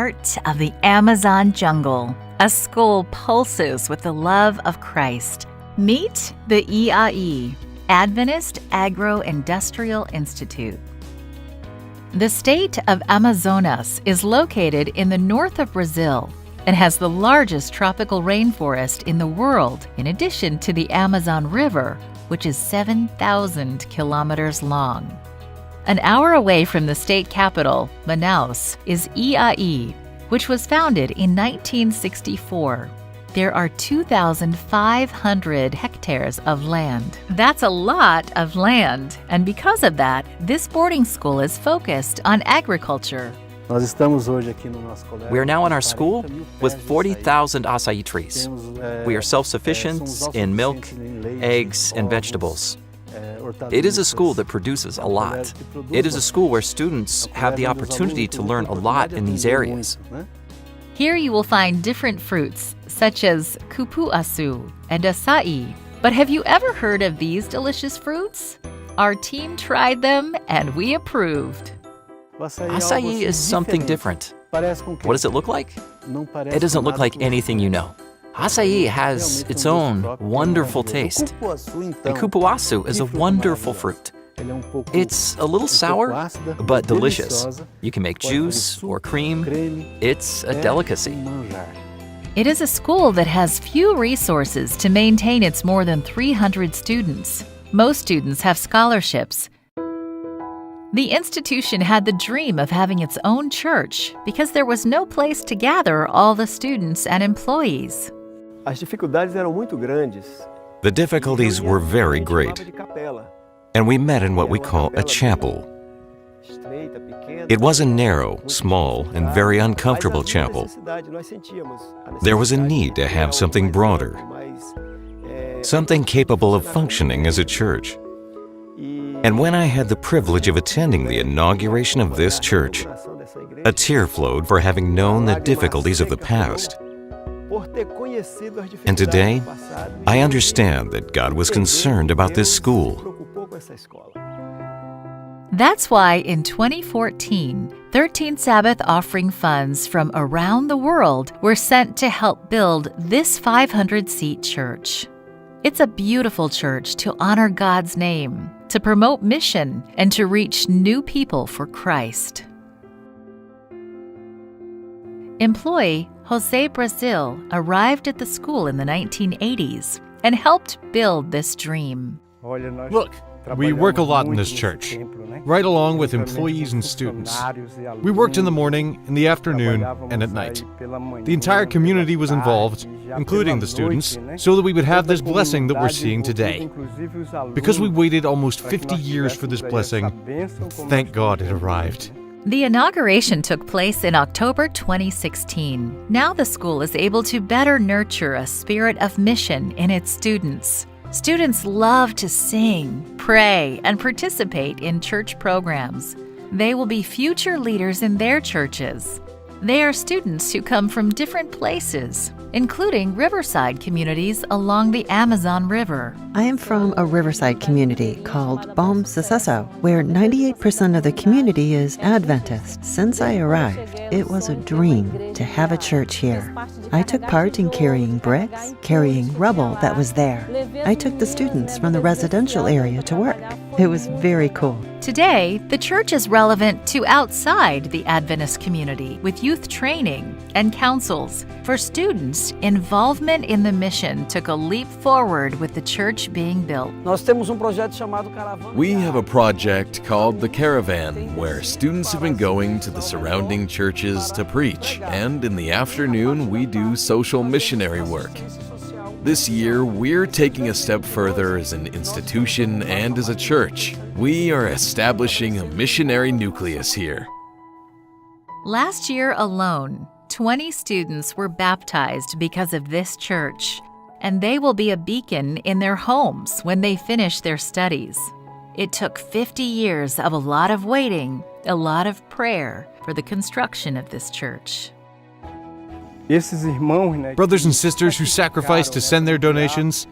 heart of the Amazon jungle, a school pulses with the love of Christ. Meet the EAI, Adventist Agro-Industrial Institute. The state of Amazonas is located in the north of Brazil and has the largest tropical rainforest in the world, in addition to the Amazon River, which is 7,000 kilometers long. An hour away from the state capital, Manaus, is EAI, which was founded in 1964. There are 2,500 hectares of land. That's a lot of land, and because of that, this boarding school is focused on agriculture. We are now in our school with 40,000 acai trees. We are self-sufficient in milk, eggs, and vegetables. It is a school that produces a lot. It is a school where students have the opportunity to learn a lot in these areas. Here you will find different fruits, such as cupuaçu and acai. But have you ever heard of these delicious fruits? Our team tried them and we approved. Acai is something different. What does it look like? It doesn't look like anything you know. Acai has its own wonderful taste. And cupuaçu is a wonderful fruit. It's a little sour, but delicious. You can make juice or cream. It's a delicacy. It is a school that has few resources to maintain its more than 300 students. Most students have scholarships. The institution had the dream of having its own church because there was no place to gather all the students and employees. The difficulties were very great, and we met in what we call a chapel. It was a narrow, small, and very uncomfortable chapel. There was a need to have something broader, something capable of functioning as a church. And when I had the privilege of attending the inauguration of this church, a tear flowed for having known the difficulties of the past. And today, I understand that God was concerned about this school. That's why in 2014, 13 Sabbath offering funds from around the world were sent to help build this 500-seat church. It's a beautiful church to honor God's name, to promote mission, and to reach new people for Christ. Employee Jose Brazil arrived at the school in the 1980s and helped build this dream. Look, we work a lot in this church, right along with employees and students. We worked in the morning, in the afternoon, and at night. The entire community was involved, including the students, so that we would have this blessing that we're seeing today. Because we waited almost 50 years for this blessing, thank God it arrived. The inauguration took place in October 2016. Now the school is able to better nurture a spirit of mission in its students. Students love to sing, pray, and participate in church programs. They will be future leaders in their churches. They are students who come from different places, including riverside communities along the Amazon River. I am from a riverside community called Bom Sucesso, where 98% of the community is Adventist. Since I arrived, it was a dream to have a church here. I took part in carrying bricks, carrying rubble that was there. I took the students from the residential area to work. It was very cool. Today, the church is relevant to outside the Adventist community with youth training and councils. For students, involvement in the mission took a leap forward with the church being built. We have a project called The Caravan, where students have been going to the surrounding churches to preach, and in the afternoon we do social missionary work. This year, we're taking a step further as an institution and as a church. We are establishing a missionary nucleus here. Last year alone, 20 students were baptized because of this church, and they will be a beacon in their homes when they finish their studies. It took 50 years of a lot of waiting, a lot of prayer for the construction of this church. Brothers and sisters who sacrificed to send their donations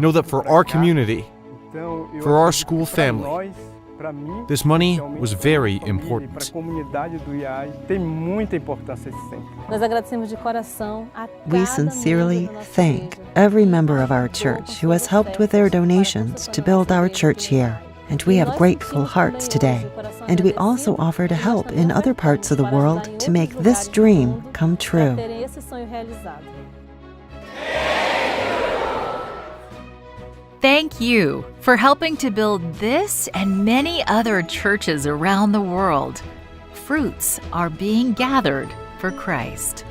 know that for our community, for our school family, This money was very important. We sincerely thank every member of our church who has helped with their donations to build our church here. And we have grateful hearts today. And we also offer to help in other parts of the world to make this dream come true. Thank you for helping to build this and many other churches around the world. Fruits are being gathered for Christ.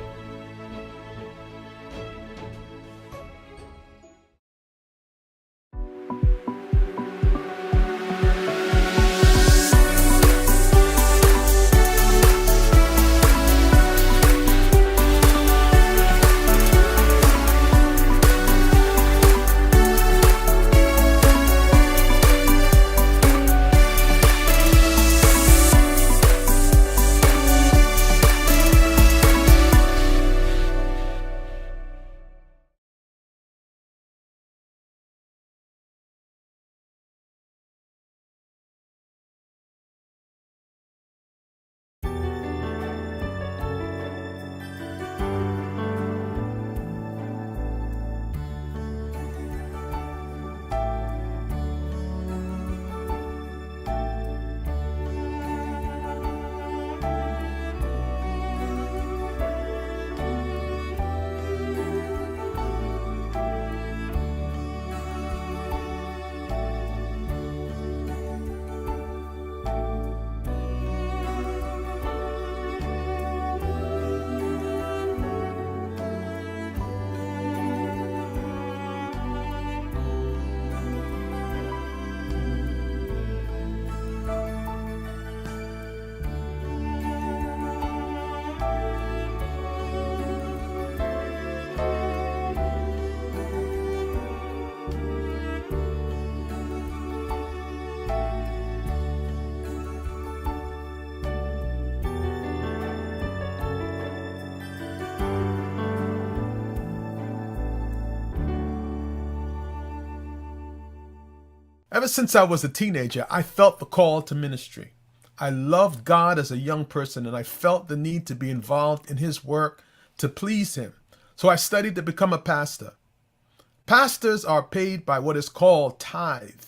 Ever since I was a teenager, I felt the call to ministry. I loved God as a young person, and I felt the need to be involved in His work to please Him. So I studied to become a pastor. Pastors are paid by what is called tithe.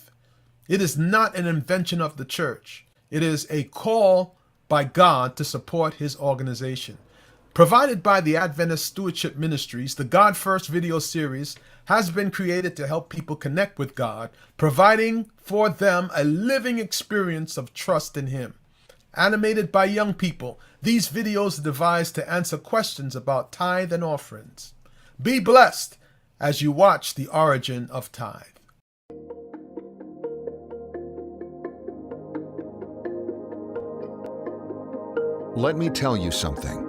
It is not an invention of the church. It is a call by God to support His organization. Provided by the Adventist Stewardship Ministries, the God First video series has been created to help people connect with God, providing for them a living experience of trust in Him. Animated by young people, these videos are devised to answer questions about tithe and offerings. Be blessed as you watch the origin of tithe. Let me tell you something.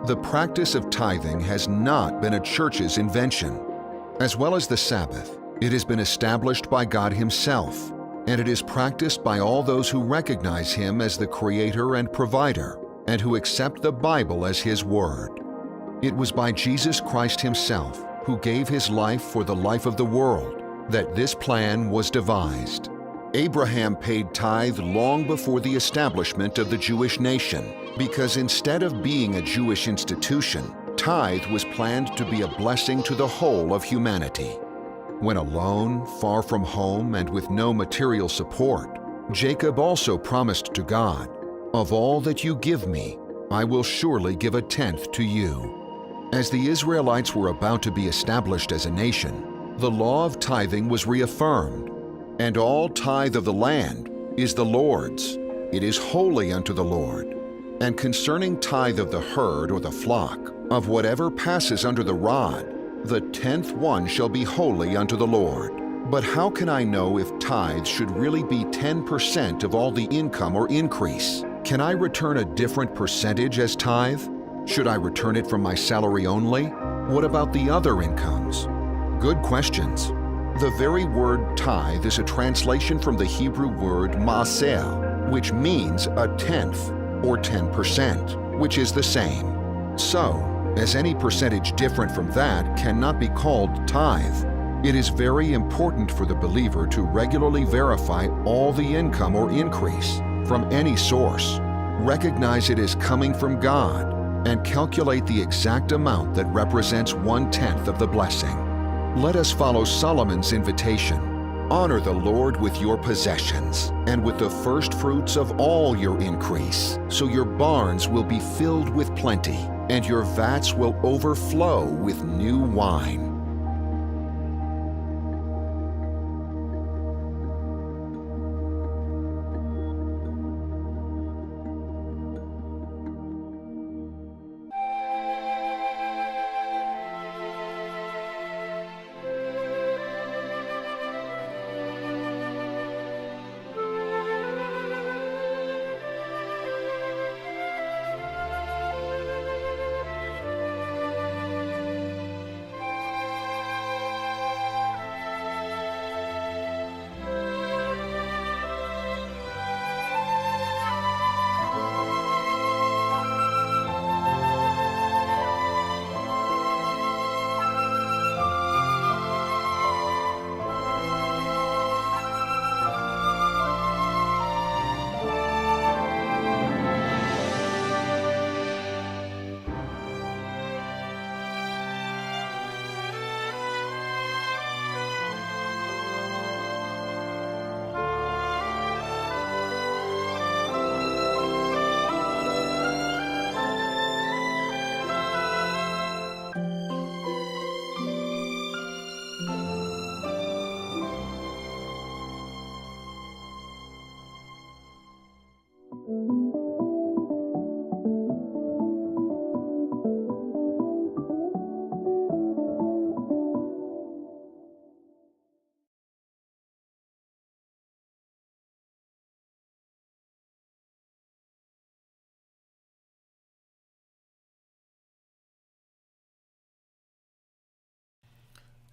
The practice of tithing has not been a church's invention. As well as the Sabbath, it has been established by God Himself, and it is practiced by all those who recognize Him as the Creator and Provider, and who accept the Bible as His Word. It was by Jesus Christ Himself, who gave His life for the life of the world, that this plan was devised. Abraham paid tithe long before the establishment of the Jewish nation, because instead of being a Jewish institution, tithe was planned to be a blessing to the whole of humanity. When alone, far from home, and with no material support, Jacob also promised to God, "Of all that you give me, I will surely give a tenth to you." As the Israelites were about to be established as a nation, the law of tithing was reaffirmed. And all tithe of the land is the Lord's. It is holy unto the Lord. And concerning tithe of the herd or the flock, of whatever passes under the rod, the 10th one shall be holy unto the Lord. But how can I know if tithes should really be 10% of all the income or increase? Can I return a different percentage as tithe? Should I return it from my salary only? What about the other incomes? Good questions. The very word tithe is a translation from the Hebrew word maaser, which means a tenth or 10%, which is the same. So, as any percentage different from that cannot be called tithe. It is very important for the believer to regularly verify all the income or increase from any source, recognize it is coming from God, and calculate the exact amount that represents 1/10 of the blessing. Let us follow Solomon's invitation. Honor the Lord with your possessions and with the first fruits of all your increase, so your barns will be filled with plenty, and your vats will overflow with new wine.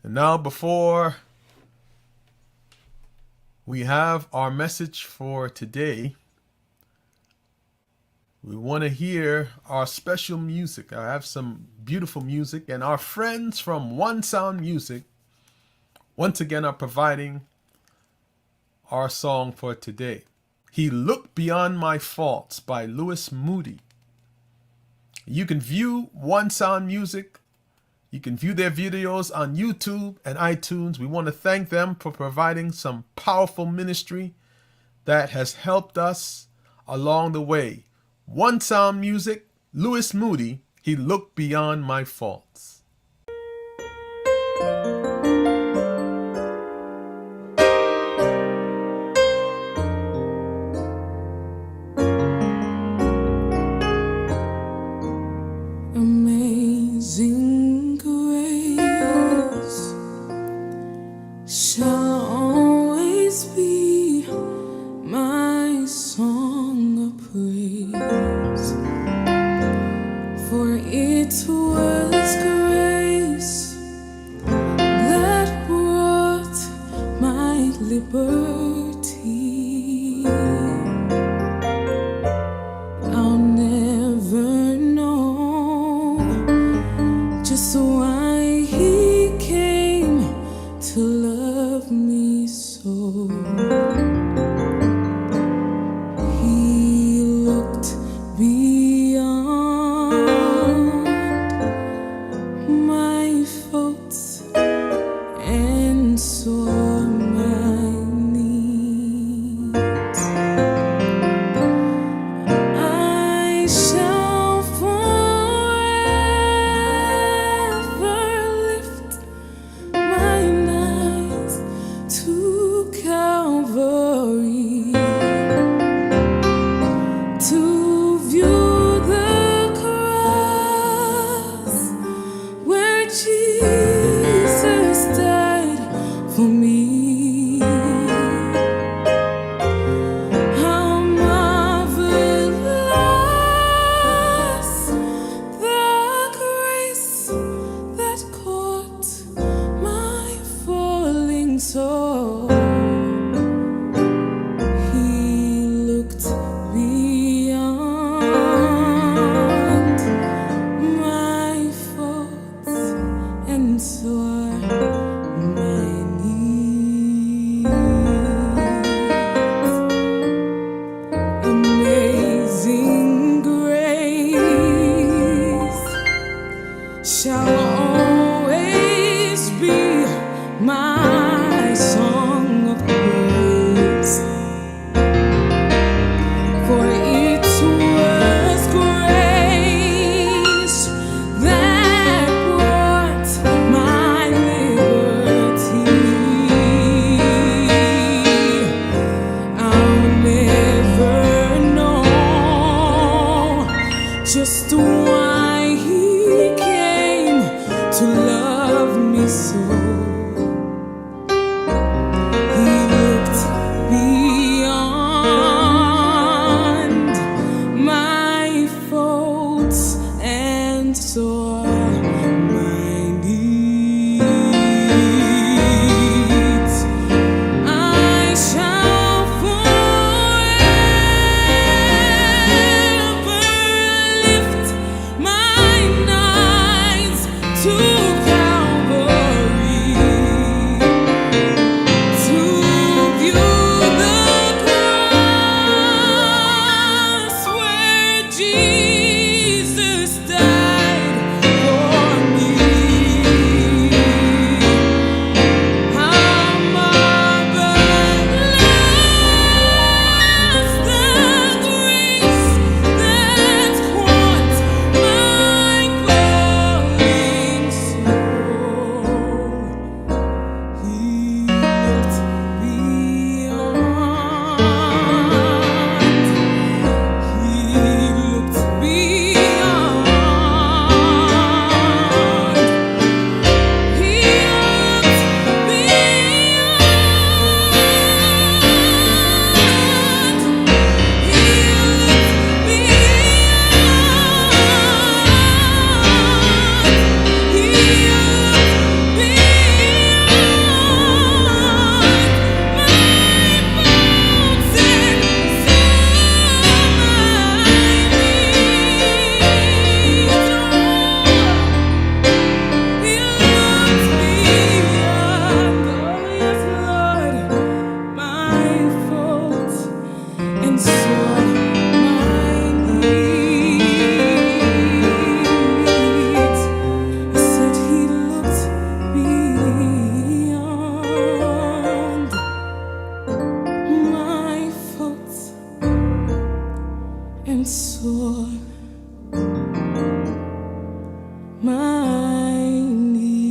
And now, before we have our message for today, we want to hear our special music. I have some beautiful music, and our friends from One Sound Music once again are providing our song for today. He Looked Beyond My Faults by Lewis Moody. You can view One Sound Music. You can view their videos on YouTube and iTunes. We want to thank them for providing some powerful ministry that has helped us along the way. One Sound Music, Lewis Moody, He Looked Beyond My Faults. Amazing grace shall always be my song of praise, for it was grace and sore my needs.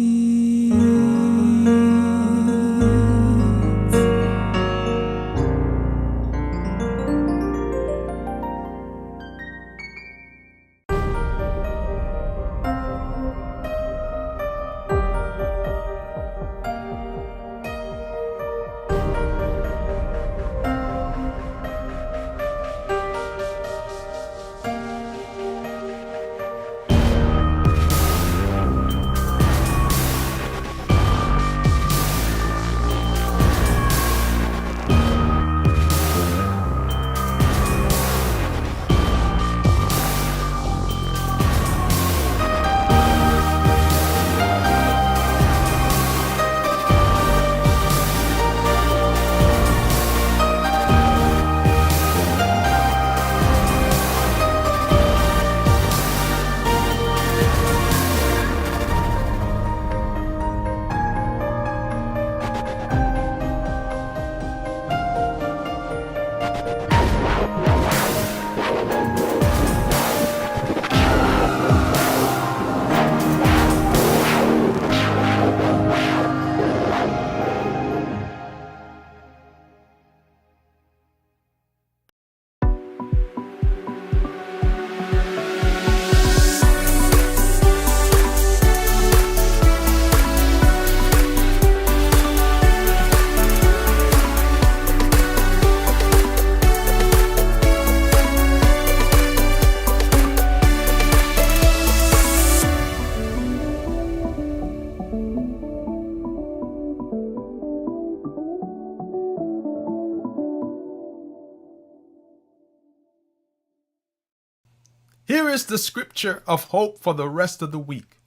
Here is the scripture of hope for the rest of the week.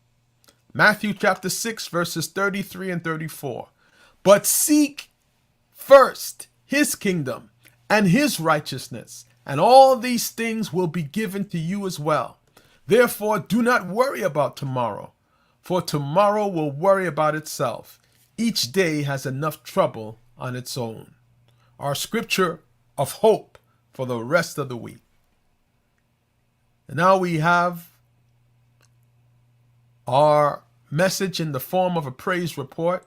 Matthew chapter 6, verses 33 and 34. But seek first his kingdom and his righteousness, and all these things will be given to you as well. Therefore, do not worry about tomorrow, for tomorrow will worry about itself. Each day has enough trouble on its own. Our scripture of hope for the rest of the week. And now we have our message in the form of a praise report.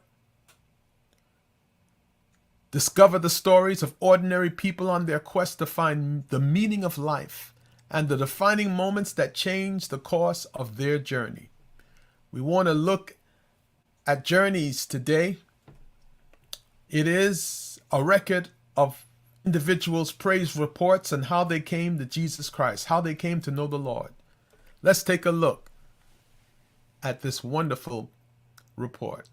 Discover the stories of ordinary people on their quest to find the meaning of life and the defining moments that change the course of their journey. We want to look at journeys today. It is a record of individuals' praise reports and how they came to Jesus Christ, how they came to know the Lord. Let's take a look at this wonderful report.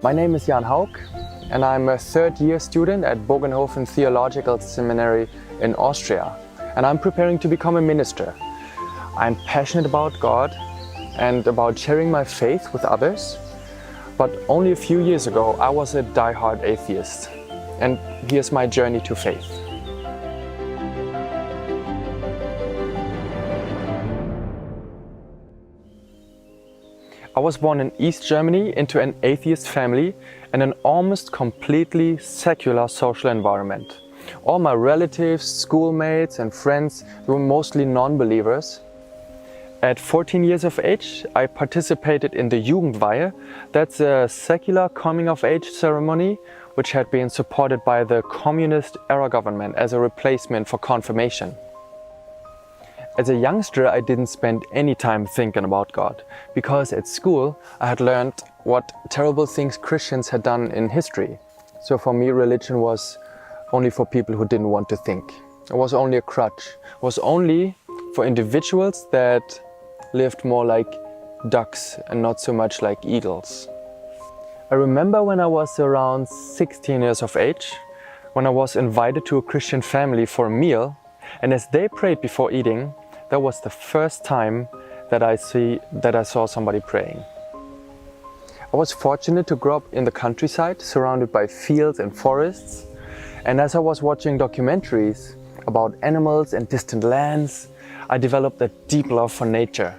My name is Jan Haug, and I'm a third-year student at Bogenhofen Theological Seminary in Austria, and I'm preparing to become a minister. I'm passionate about God and about sharing my faith with others. But only a few years ago, I was a die-hard atheist. And here's my journey to faith. I was born in East Germany into an atheist family and an almost completely secular social environment. All my relatives, schoolmates and friends were mostly non-believers. At 14 years of age, I participated in the Jugendweihe. That's a secular coming-of-age ceremony which had been supported by the communist-era government as a replacement for confirmation. As a youngster, I didn't spend any time thinking about God, because at school I had learned what terrible things Christians had done in history. So for me, religion was only for people who didn't want to think. It was only a crutch. It was only for individuals that lived more like ducks and not so much like eagles. I remember when I was around 16 years of age, when I was invited to a Christian family for a meal, and as they prayed before eating, that was the first time that I saw somebody praying. I was fortunate to grow up in the countryside, surrounded by fields and forests, and as I was watching documentaries about animals and distant lands, I developed a deep love for nature.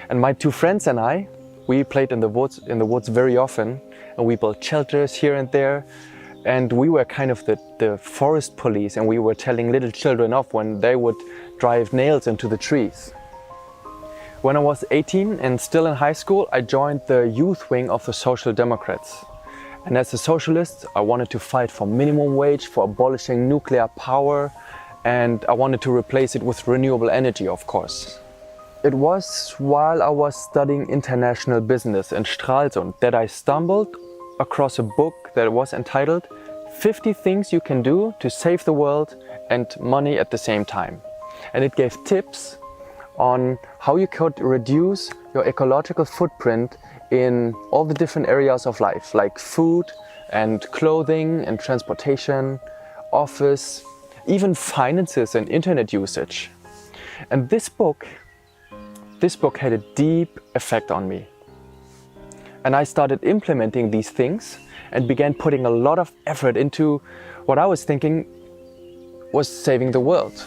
And my two friends and I, we played in the woods very often, and we built shelters here and there, And we were kind of the forest police, and we were telling little children off when they would drive nails into the trees. When I was 18 and still in high school, I joined the youth wing of the Social Democrats. And as a socialist, I wanted to fight for minimum wage, for abolishing nuclear power, and I wanted to replace it with renewable energy, of course. It was while I was studying international business in Stralsund that I stumbled across a book that was entitled 50 Things You Can Do to Save the World and Money at the Same Time. And it gave tips on how you could reduce your ecological footprint in all the different areas of life, like food and clothing and transportation, office, even finances and internet usage. And this book had a deep effect on me. And I started implementing these things and began putting a lot of effort into what I was thinking was saving the world.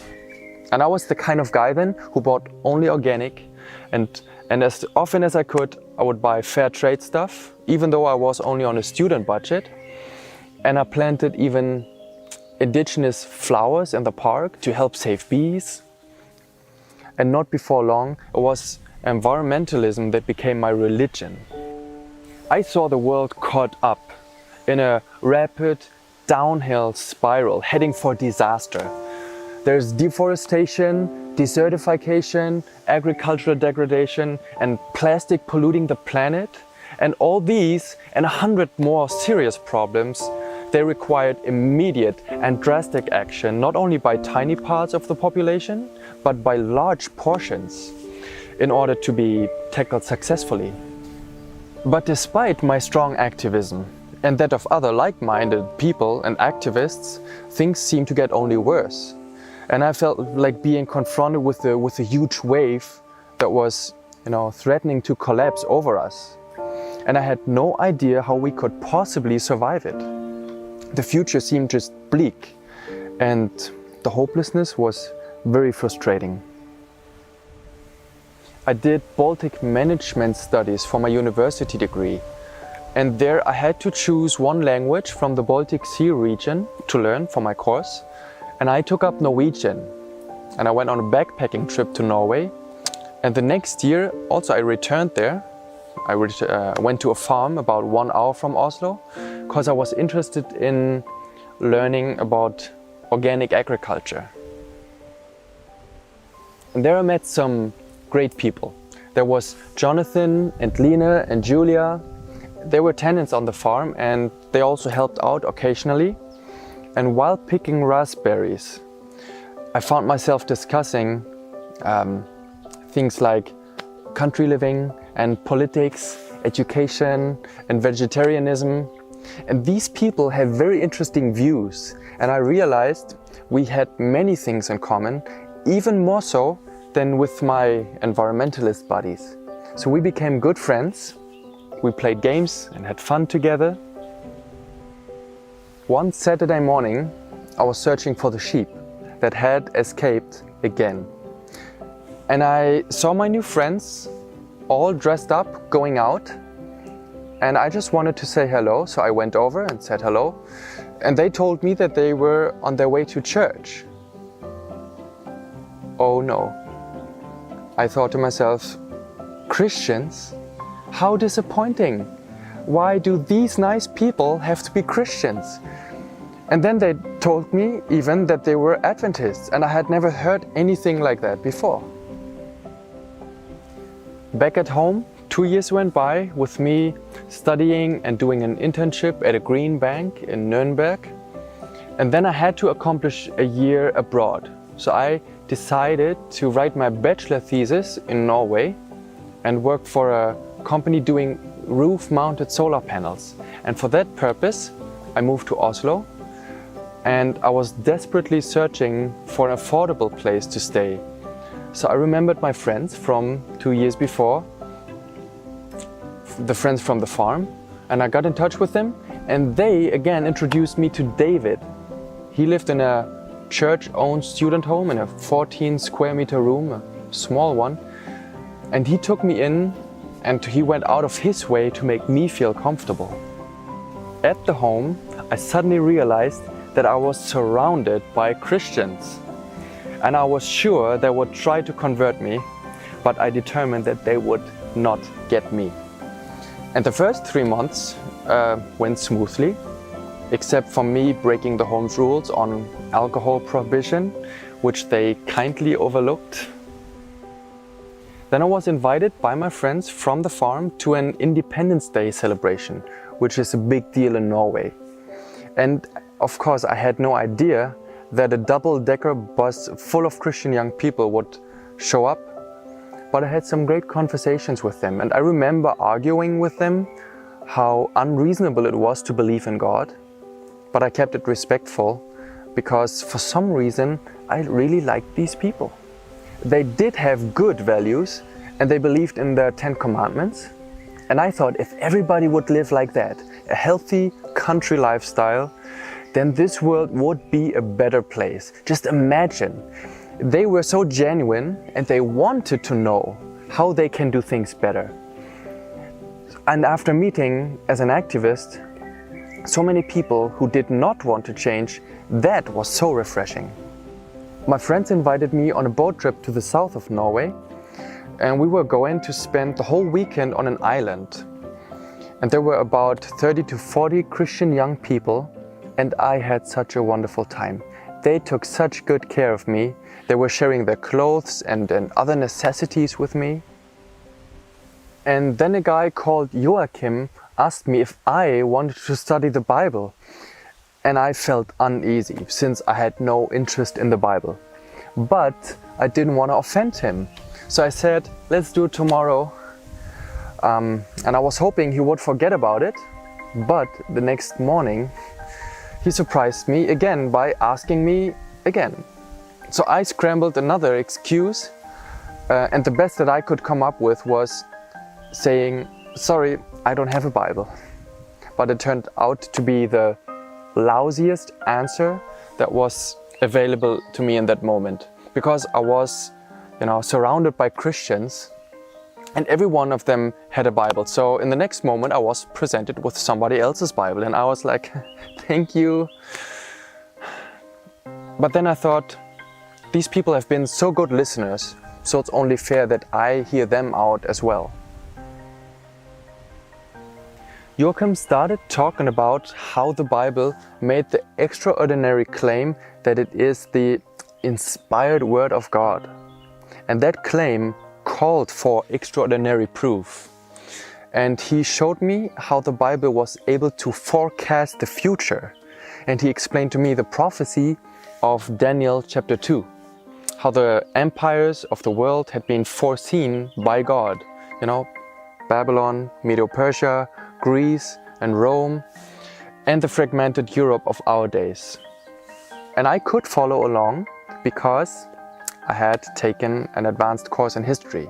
And I was the kind of guy then who bought only organic, and as often as I could, I would buy fair trade stuff, even though I was only on a student budget. And I planted even indigenous flowers in the park to help save bees. And not before long, it was environmentalism that became my religion. I saw the world caught up in a rapid downhill spiral heading for disaster. There's deforestation, desertification, agricultural degradation, and plastic polluting the planet. And all these and 100 more serious problems, they required immediate and drastic action, not only by tiny parts of the population, but by large portions, in order to be tackled successfully. But despite my strong activism, and that of other like-minded people and activists, things seemed to get only worse. And I felt like being confronted with a huge wave that was, threatening to collapse over us. And I had no idea how we could possibly survive it. The future seemed just bleak, and the hopelessness was very frustrating. I did Baltic Management Studies for my university degree, and there I had to choose one language from the Baltic Sea region to learn for my course, and I took up Norwegian. And I went on a backpacking trip to Norway, and the next year also I returned there. I went to a farm about 1 hour from Oslo, because I was interested in learning about organic agriculture. And there I met some great people. There was Jonathan and Lena and Julia. They were tenants on the farm, and they also helped out occasionally. And while picking raspberries, I found myself discussing things like country living and politics, education and vegetarianism. And these people have very interesting views. And I realized we had many things in common, even more so than with my environmentalist buddies. So we became good friends. We played games and had fun together. One Saturday morning, I was searching for the sheep that had escaped again. And I saw my new friends all dressed up going out, and I just wanted to say hello, so I went over and said hello. And they told me that they were on their way to church. Oh no. I thought to myself, Christians? How disappointing. Why do these nice people have to be Christians? And then they told me even that they were Adventists, and I had never heard anything like that before. Back at home, 2 years went by with me studying and doing an internship at a green bank in Nuremberg. And then I had to accomplish a year abroad. So I decided to write my bachelor thesis in Norway and work for a company doing roof-mounted solar panels. And for that purpose, I moved to Oslo, and I was desperately searching for an affordable place to stay. So I remembered my friends from 2 years before, the friends from the farm, and I got in touch with them, and they again introduced me to David. He lived in a church-owned student home in a 14 square meter room, a small one, and he took me in, and he went out of his way to make me feel comfortable. At the home, I suddenly realized that I was surrounded by Christians. And I was sure they would try to convert me, but I determined that they would not get me. And the first 3 months went smoothly, except for me breaking the home's rules on alcohol prohibition, which they kindly overlooked. Then I was invited by my friends from the farm to an Independence Day celebration, which is a big deal in Norway. And of course, I had no idea that a double-decker bus full of Christian young people would show up. But I had some great conversations with them, and I remember arguing with them how unreasonable it was to believe in God. But I kept it respectful because for some reason I really liked these people. They did have good values and they believed in the 10 Commandments. And I thought if everybody would live like that, a healthy country lifestyle, then this world would be a better place. Just imagine. They were so genuine and they wanted to know how they can do things better. And after meeting as an activist so many people who did not want to change, that was so refreshing. My friends invited me on a boat trip to the south of Norway, and we were going to spend the whole weekend on an island. And there were about 30 to 40 Christian young people, and I had such a wonderful time. They took such good care of me. They were sharing their clothes and other necessities with me. And then a guy called Joachim asked me if I wanted to study the Bible. And I felt uneasy since I had no interest in the Bible. But I didn't want to offend him. So I said, let's do it tomorrow. And I was hoping he would forget about it. But the next morning, he surprised me again by asking me again. So I scrambled another excuse. And the best that I could come up with was saying, sorry, I don't have a Bible. But it turned out to be the lousiest answer that was available to me in that moment, because I was, surrounded by Christians and every one of them had a Bible. So in the next moment I was presented with somebody else's Bible and I was like, thank you. But then I thought, these people have been so good listeners, so it's only fair that I hear them out as well. Joachim started talking about how the Bible made the extraordinary claim that it is the inspired word of God. And that claim called for extraordinary proof. And he showed me how the Bible was able to forecast the future. And he explained to me the prophecy of Daniel chapter 2. How the empires of the world had been foreseen by God. Babylon, Medo-Persia, Greece and Rome, and the fragmented Europe of our days. And I could follow along because I had taken an advanced course in history.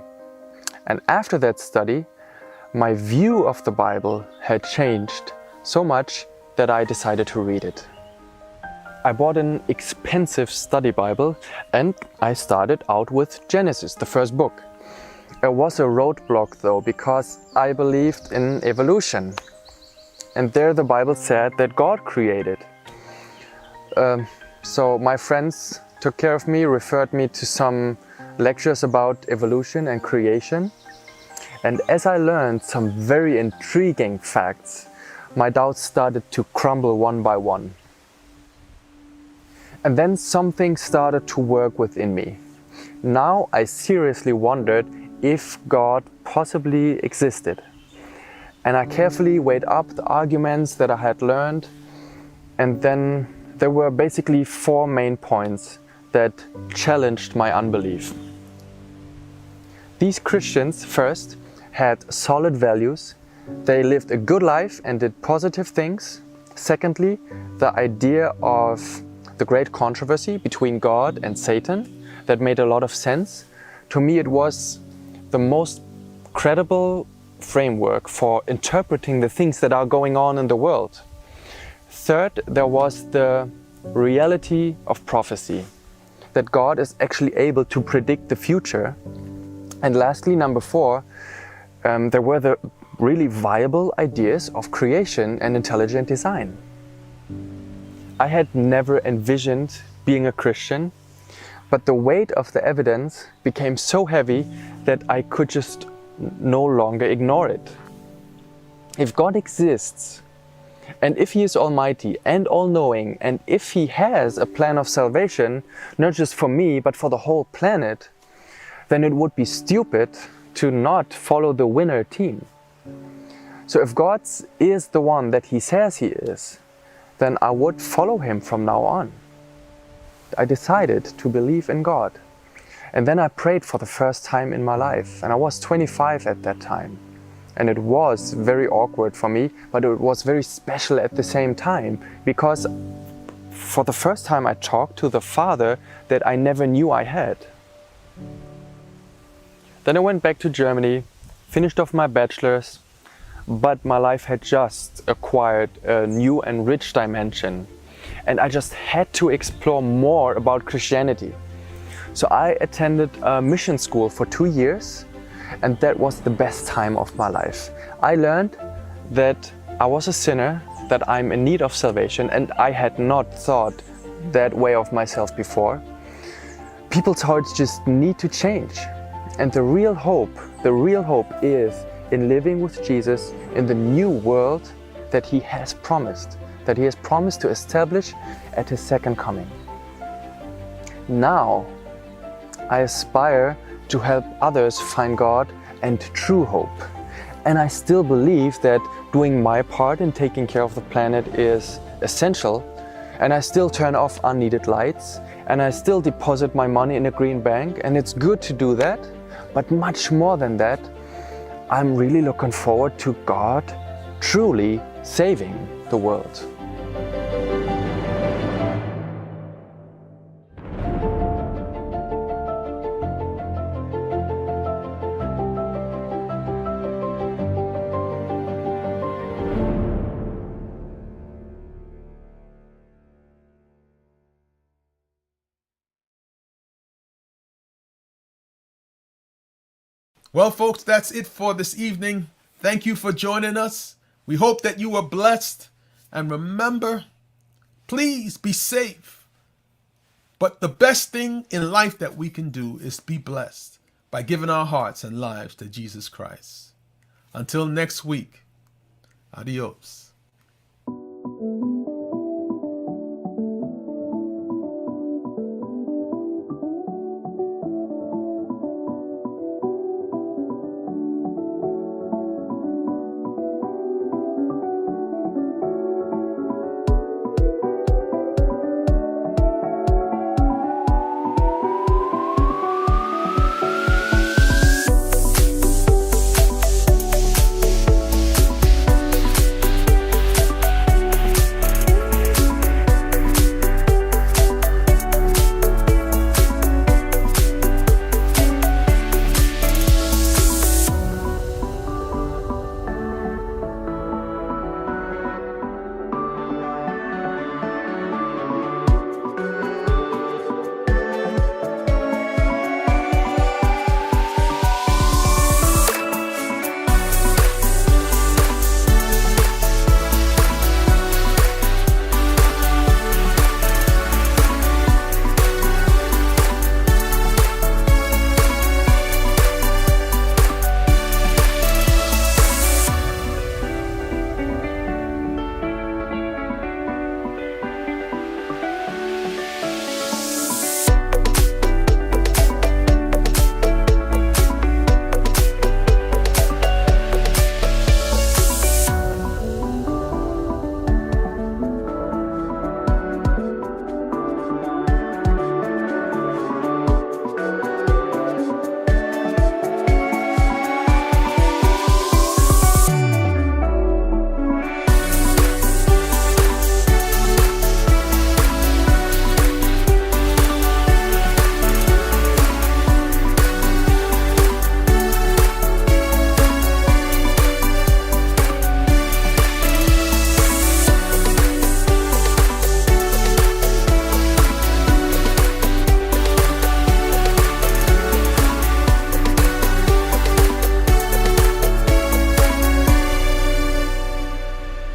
And after that study, my view of the Bible had changed so much that I decided to read it. I bought an expensive study Bible and I started out with Genesis, the first book. It was a roadblock though, because I believed in evolution. And there the Bible said that God created. So my friends took care of me, referred me to some lectures about evolution and creation. And as I learned some very intriguing facts, my doubts started to crumble one by one. And then something started to work within me. Now I seriously wondered if God possibly existed. And I carefully weighed up the arguments that I had learned, and then there were basically 4 main points that challenged my unbelief. These Christians, first, had solid values. They lived a good life and did positive things. Secondly, the idea of the great controversy between God and Satan, that made a lot of sense. To me, it was the most credible framework for interpreting the things that are going on in the world. Third, there was the reality of prophecy, that God is actually able to predict the future. And lastly, number 4, there were the really viable ideas of creation and intelligent design. I had never envisioned being a Christian, but the weight of the evidence became so heavy that I could just no longer ignore it. If God exists, and if He is almighty and all-knowing, and if He has a plan of salvation, not just for me, but for the whole planet, then it would be stupid to not follow the winner team. So if God is the one that He says He is, then I would follow Him from now on. I decided to believe in God. And then I prayed for the first time in my life, and I was 25 at that time. And it was very awkward for me, but it was very special at the same time, because for the first time I talked to the Father that I never knew I had. Then I went back to Germany, finished off my bachelor's, but my life had just acquired a new and rich dimension. And I just had to explore more about Christianity. So I attended a mission school for 2 years, and that was the best time of my life. I learned that I was a sinner, that I'm in need of salvation, and I had not thought that way of myself before. People's hearts just need to change. And the real hope is in living with Jesus in the new world that He has promised to establish at His second coming. Now, I aspire to help others find God and true hope. And I still believe that doing my part in taking care of the planet is essential. And I still turn off unneeded lights, and I still deposit my money in a green bank, and it's good to do that. But much more than that, I'm really looking forward to God truly saving the world. Well, folks, that's it for this evening. Thank you for joining us. We hope that you were blessed. And remember, please be safe. But the best thing in life that we can do is be blessed by giving our hearts and lives to Jesus Christ. Until next week, adios.